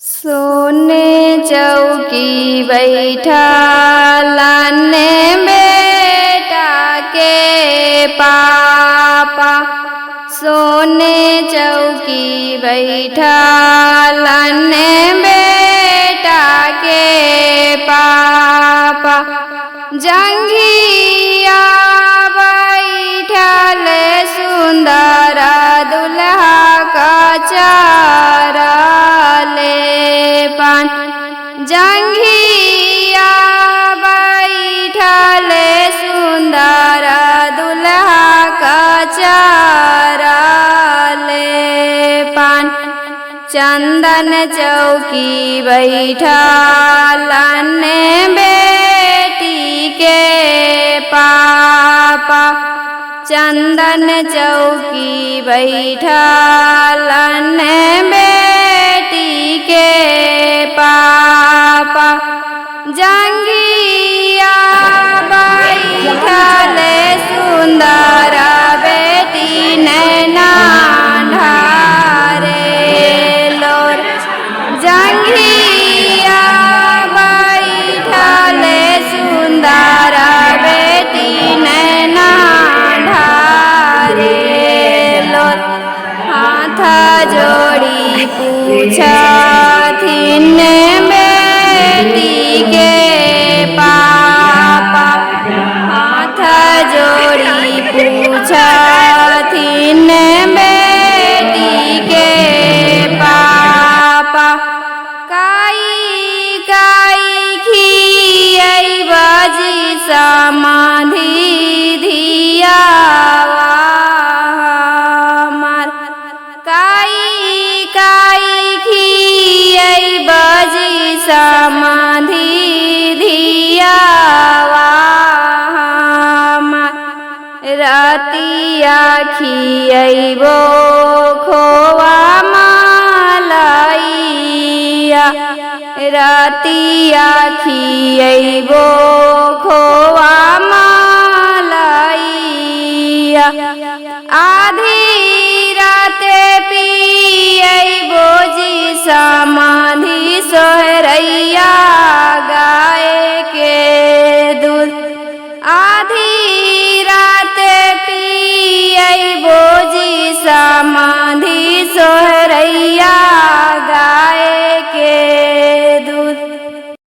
सोने चौकी बैठा लाने बेटा के पापा। सोने चौकी बैठा लाने बेटा के पापा। जंघिया बैठल सुंदर दुल्हा का चारले पान। जंघिया बैठल सुंदर दुल्हा का चारले पान। चंदन चौकी बैठा लाने बेटी के पापा। चंदन चौकी बैठा लाने बेटी के पापा। जंघिया बैठल सुंदर बेटी नैना ढारे लोर। जंघिया बैठल सुंदर बेटी नैना ढारे लोर। हाथ जोड़ी पूछथिन बेटी के पापा। हाथ जोड़ी पूछथिन बेटी के पापा। काई काई खियैब जी समाधि धियावा हमार। काई काई खियैब जी समाधि धियावा हमार। रतिया खियैबो खोवा मालैया। रतिया खियैबो खोवा मालैया। आधी राते पियैबो जी समाधि सोहरैया गाय के दूध। आधी राते पियैबो जी समाधि सोहरैया गाय